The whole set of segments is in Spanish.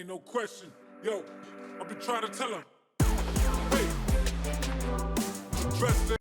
ain't no question. Yo, I've been trying to tell him.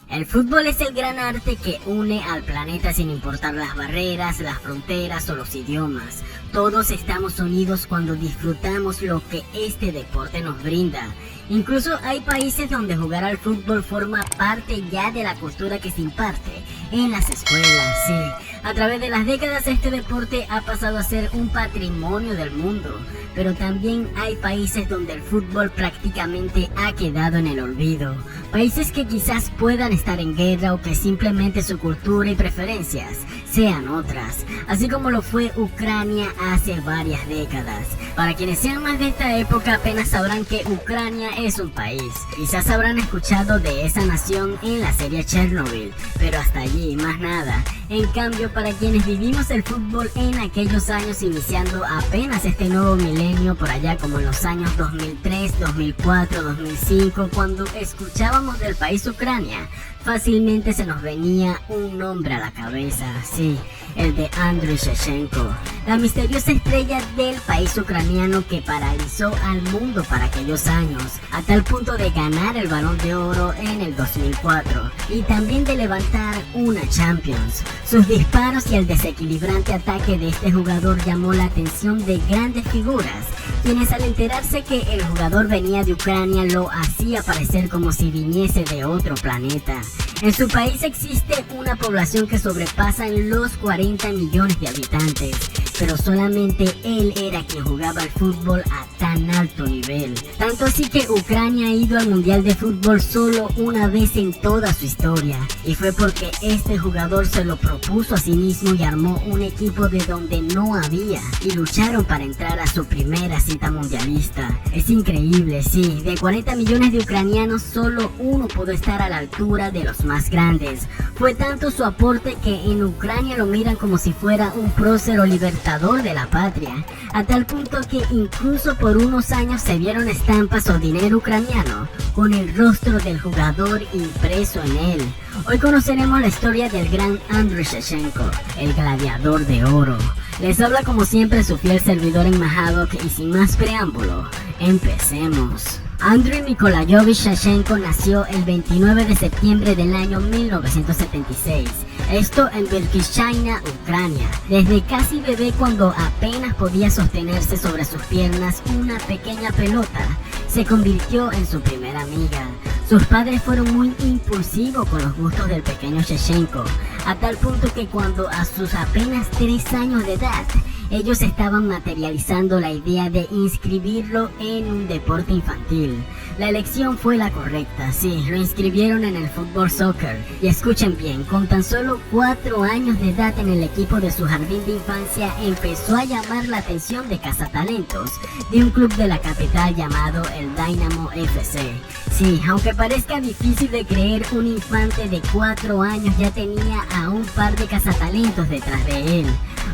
El fútbol es el gran arte que une al planeta sin importar las barreras, las fronteras o los idiomas. Todos estamos unidos cuando disfrutamos lo que este deporte nos brinda. Incluso hay países donde jugar al fútbol forma parte ya de la cultura que se imparte en las escuelas, sí. A través de las décadas este deporte ha pasado a ser un patrimonio del mundo, pero también hay países donde el fútbol prácticamente ha quedado en el olvido. Países que quizás puedan estar en guerra o que simplemente su cultura y preferencias sean otras, así como lo fue Ucrania hace varias décadas. Para quienes sean más de esta época apenas sabrán que Ucrania es un país. Quizás habrán escuchado de esa nación en la serie Chernobyl, pero hasta allí, más nada. En cambio, para quienes vivimos el fútbol en aquellos años iniciando apenas este nuevo milenio, por allá como en los años 2003, 2004, 2005, cuando escuchábamos del país Ucrania, fácilmente se nos venía un nombre a la cabeza, sí, el de Andriy Shevchenko, la misteriosa estrella del país ucraniano que paralizó al mundo para aquellos años, a tal punto de ganar el Balón de Oro en el 2004 y también de levantar una Champions. Sus disparos y el desequilibrante ataque de este jugador llamó la atención de grandes figuras, quienes al enterarse que el jugador venía de Ucrania lo hacía parecer como si viniese de otro planeta. En su país existe una población que sobrepasa los 40 millones de habitantes, pero solamente él era quien jugaba al fútbol a tan alto nivel. Tanto así que Ucrania ha ido al Mundial de Fútbol solo una vez en toda su historia, y fue porque este jugador se lo propuso a sí mismo y armó un equipo de donde no había, y lucharon para entrar a su primera cita mundialista. Es increíble, sí, de 40 millones de ucranianos solo uno pudo estar a la altura de los más grandes. Fue tanto su aporte que en Ucrania lo miran como si fuera un prócer o libertador de la patria, a tal punto que incluso por unos años se vieron estampas o dinero ucraniano con el rostro del jugador impreso en él. Hoy conoceremos la historia del gran Andriy Shevchenko, el gladiador de oro. Les habla como siempre su fiel servidor en Mahadok y sin más preámbulo, empecemos. Andriy Nikolayevich Shevchenko nació el 29 de septiembre del año 1976. Esto en Belkishchina, Ucrania. Desde casi bebé, cuando apenas podía sostenerse sobre sus piernas una pequeña pelota, se convirtió en su primera amiga. Sus padres fueron muy impulsivos con los gustos del pequeño Shevchenko, a tal punto que cuando a sus apenas 3 años de edad, ellos estaban materializando la idea de inscribirlo en un deporte infantil. La elección fue la correcta, sí, lo inscribieron en el fútbol soccer. Y escuchen bien, con tan solo 4 años de edad en el equipo de su jardín de infancia, empezó a llamar la atención de cazatalentos de un club de la capital llamado el Dynamo FC. Sí, aunque parezca difícil de creer, un infante de 4 años ya tenía a un par de cazatalentos detrás de él.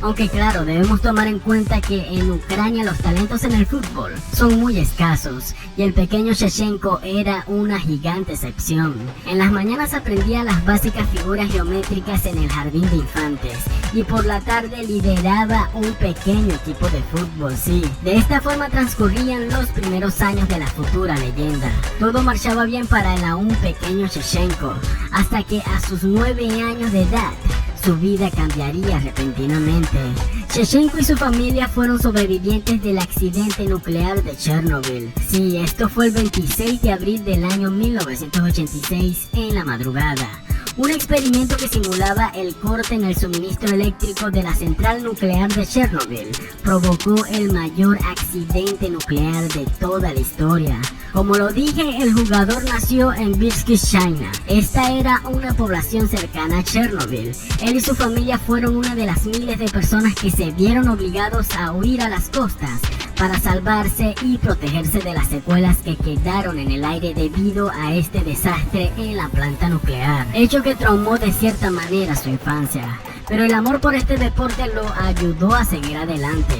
Aunque claro, debemos tomar en cuenta que en Ucrania los talentos en el fútbol son muy escasos, y el pequeño Shevchenko era una gigante excepción. En las mañanas aprendía las básicas figuras geométricas en el jardín de infantes, y por la tarde lideraba un pequeño equipo de fútbol, sí. De esta forma transcurrían los primeros años de la futura leyenda. Todo marchaba bien para el aún pequeño Shevchenko, hasta que a sus 9 años de edad, su vida cambiaría repentinamente. Shevchenko y su familia fueron sobrevivientes del accidente nuclear de Chernobyl. Sí, esto fue el 26 de abril del año 1986 en la madrugada. Un experimento que simulaba el corte en el suministro eléctrico de la central nuclear de Chernobyl provocó el mayor accidente nuclear de toda la historia. Como lo dije, el jugador nació en Belkishchina. Esta era una población cercana a Chernobyl. Él y su familia fueron una de las miles de personas que se vieron obligados a huir a las costas para salvarse y protegerse de las secuelas que quedaron en el aire debido a este desastre en la planta nuclear, hecho que traumó de cierta manera su infancia. Pero el amor por este deporte lo ayudó a seguir adelante.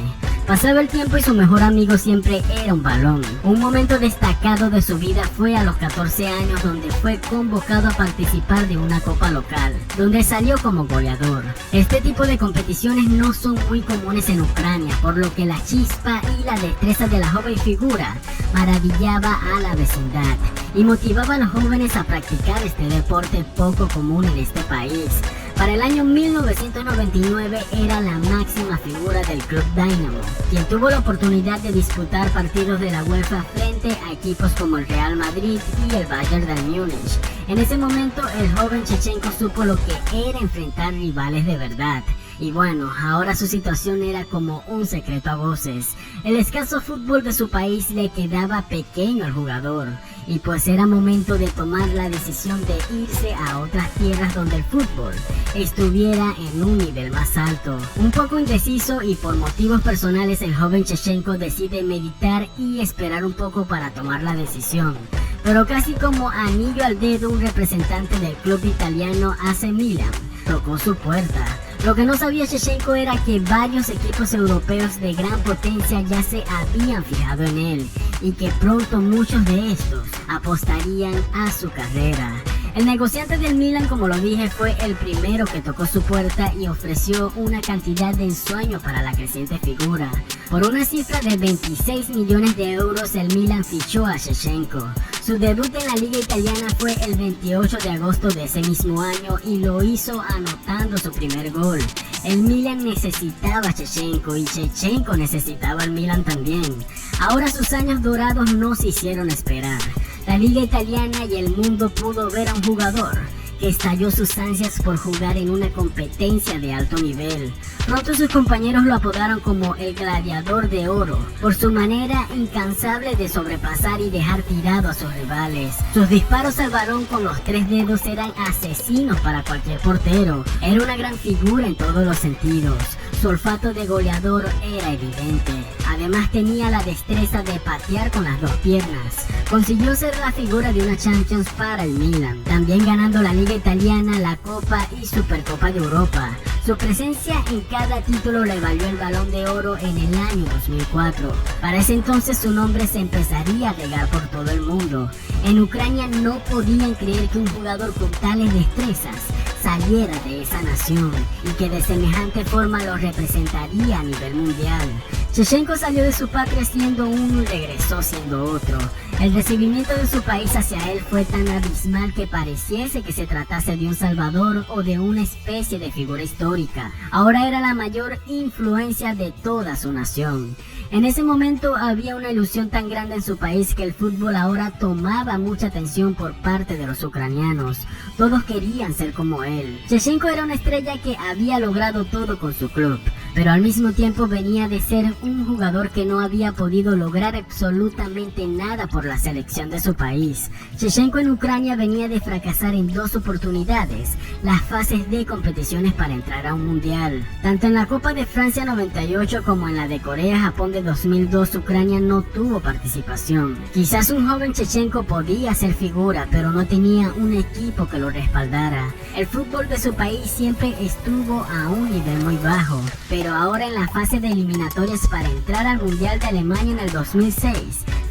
Pasaba el tiempo y su mejor amigo siempre era un balón. Un momento destacado de su vida fue a los 14 años, donde fue convocado a participar de una copa local, donde salió como goleador. Este tipo de competiciones no son muy comunes en Ucrania, por lo que la chispa y la destreza de la joven figura maravillaba a la vecindad y motivaba a los jóvenes a practicar este deporte poco común en este país. Para el año 1999 era la máxima figura del club Dynamo, quien tuvo la oportunidad de disputar partidos de la UEFA frente a equipos como el Real Madrid y el Bayern de Múnich. En ese momento el joven Shevchenko supo lo que era enfrentar rivales de verdad. Y bueno, ahora su situación era como un secreto a voces. El escaso fútbol de su país le quedaba pequeño al jugador, y pues era momento de tomar la decisión de irse a otras tierras donde el fútbol estuviera en un nivel más alto. Un poco indeciso y por motivos personales, el joven Shevchenko decide meditar y esperar un poco para tomar la decisión. Pero casi como anillo al dedo, un representante del club italiano AC Milan tocó su puerta. Lo que no sabía Shevchenko era que varios equipos europeos de gran potencia ya se habían fijado en él y que pronto muchos de estos apostarían a su carrera. El negociante del Milan, como lo dije, fue el primero que tocó su puerta y ofreció una cantidad de ensueño para la creciente figura. Por una cifra de 26 millones de euros, el Milan fichó a Shevchenko. Su debut en la liga italiana fue el 28 de agosto de ese mismo año y lo hizo anotando su primer gol. El Milan necesitaba a Shevchenko y Shevchenko necesitaba al Milan también. Ahora sus años dorados no se hicieron esperar. La liga italiana y el mundo pudo ver a un jugador que estalló sus ansias por jugar en una competencia de alto nivel. Pronto sus compañeros lo apodaron como el gladiador de oro, por su manera incansable de sobrepasar y dejar tirado a sus rivales. Sus disparos al balón con los 3 dedos eran asesinos para cualquier portero. Era una gran figura en todos los sentidos. Su olfato de goleador era evidente. Además tenía la destreza de patear con las 2 piernas. Consiguió ser la figura de una Champions para el Milan, también ganando la Liga Italiana, la Copa y Supercopa de Europa. Su presencia en cada título le valió el Balón de Oro en el año 2004. Para ese entonces su nombre se empezaría a regar por todo el mundo. En Ucrania no podían creer que un jugador con tales destrezas saliera de esa nación y que de semejante forma lo representaría a nivel mundial. Shevchenko salió de su patria siendo uno y regresó siendo otro. El recibimiento de su país hacia él fue tan abismal que pareciese que se tratase de un salvador o de una especie de figura histórica. Ahora era la mayor influencia de toda su nación. En ese momento había una ilusión tan grande en su país que el fútbol ahora tomaba mucha atención por parte de los ucranianos. Todos querían ser como él. Shevchenko era una estrella que había logrado todo con su club, pero al mismo tiempo venía de ser un jugador que no había podido lograr absolutamente nada por la selección de su país. Shevchenko en Ucrania venía de fracasar en 2 oportunidades las fases de competiciones para entrar a un mundial. Tanto en la Copa de Francia 98 como en la de Corea-Japón de 2002, Ucrania no tuvo participación. Quizás un joven Shevchenko podía ser figura, pero no tenía un equipo que lo respaldara. El fútbol de su país siempre estuvo a un nivel muy bajo, pero ahora en la fase de eliminatorias para entrar al Mundial de Alemania en el 2006,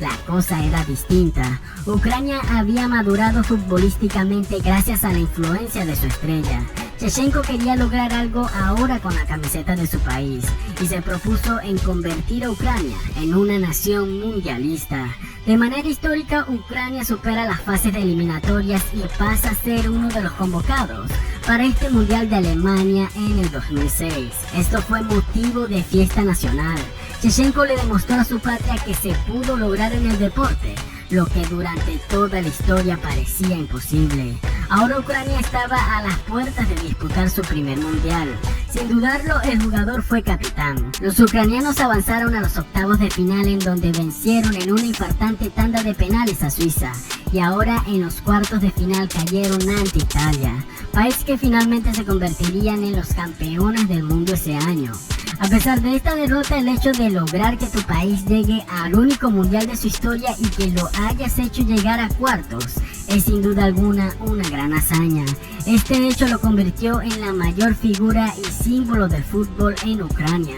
la cosa era distinta. Ucrania había madurado futbolísticamente gracias a la influencia de su estrella. Shevchenko quería lograr algo ahora con la camiseta de su país y se propuso en convertir a Ucrania en una nación mundialista. De manera histórica, Ucrania supera las fases de eliminatorias y pasa a ser uno de los convocados para este Mundial de Alemania en el 2006. Esto fue motivo de fiesta nacional. Shevchenko le demostró a su patria que se pudo lograr en el deporte lo que durante toda la historia parecía imposible. Ahora Ucrania estaba a las puertas de disputar su primer mundial. Sin dudarlo, el jugador fue capitán. Los ucranianos avanzaron a los octavos de final, en donde vencieron en una infartante tanda de penales a Suiza, y ahora en los cuartos de final cayeron ante Italia, país que finalmente se convertirían en los campeones del mundo ese año. A pesar de esta derrota, el hecho de lograr que tu país llegue al único mundial de su historia y que lo hayas hecho llegar a cuartos es sin duda alguna una gran hazaña. Este hecho lo convirtió en la mayor figura y símbolo del fútbol en Ucrania.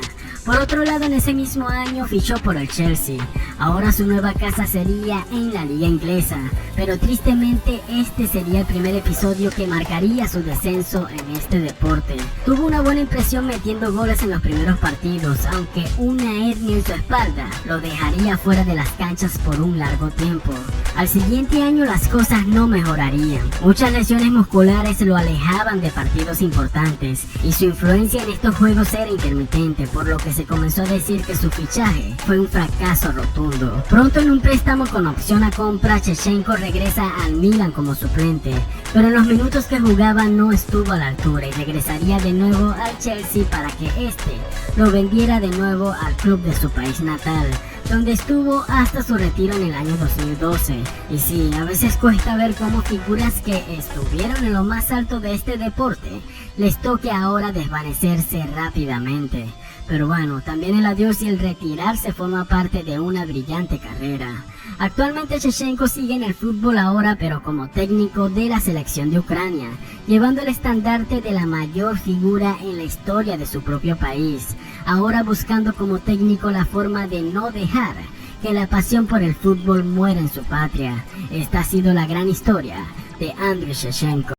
Por otro lado, en ese mismo año fichó por el Chelsea. Ahora su nueva casa sería en la liga inglesa, pero tristemente este sería el primer episodio que marcaría su descenso en este deporte. Tuvo una buena impresión metiendo goles en los primeros partidos, aunque una hernia en su espalda lo dejaría fuera de las canchas por un largo tiempo. Al siguiente año las cosas no mejorarían. Muchas lesiones musculares lo alejaban de partidos importantes y su influencia en estos juegos era intermitente, por lo que se comenzó a decir que su fichaje fue un fracaso rotundo. Pronto, en un préstamo con opción a compra, Shevchenko regresa al Milan como suplente, pero en los minutos que jugaba no estuvo a la altura y regresaría de nuevo al Chelsea para que este lo vendiera de nuevo al club de su país natal, donde estuvo hasta su retiro en el año 2012. Y sí, a veces cuesta ver cómo figuras que estuvieron en lo más alto de este deporte les toque ahora desvanecerse rápidamente. Pero bueno, también el adiós y el retirarse forma parte de una brillante carrera. Actualmente Shevchenko sigue en el fútbol ahora, pero como técnico de la selección de Ucrania, llevando el estandarte de la mayor figura en la historia de su propio país, ahora buscando como técnico la forma de no dejar que la pasión por el fútbol muera en su patria. Esta ha sido la gran historia de Andriy Shevchenko.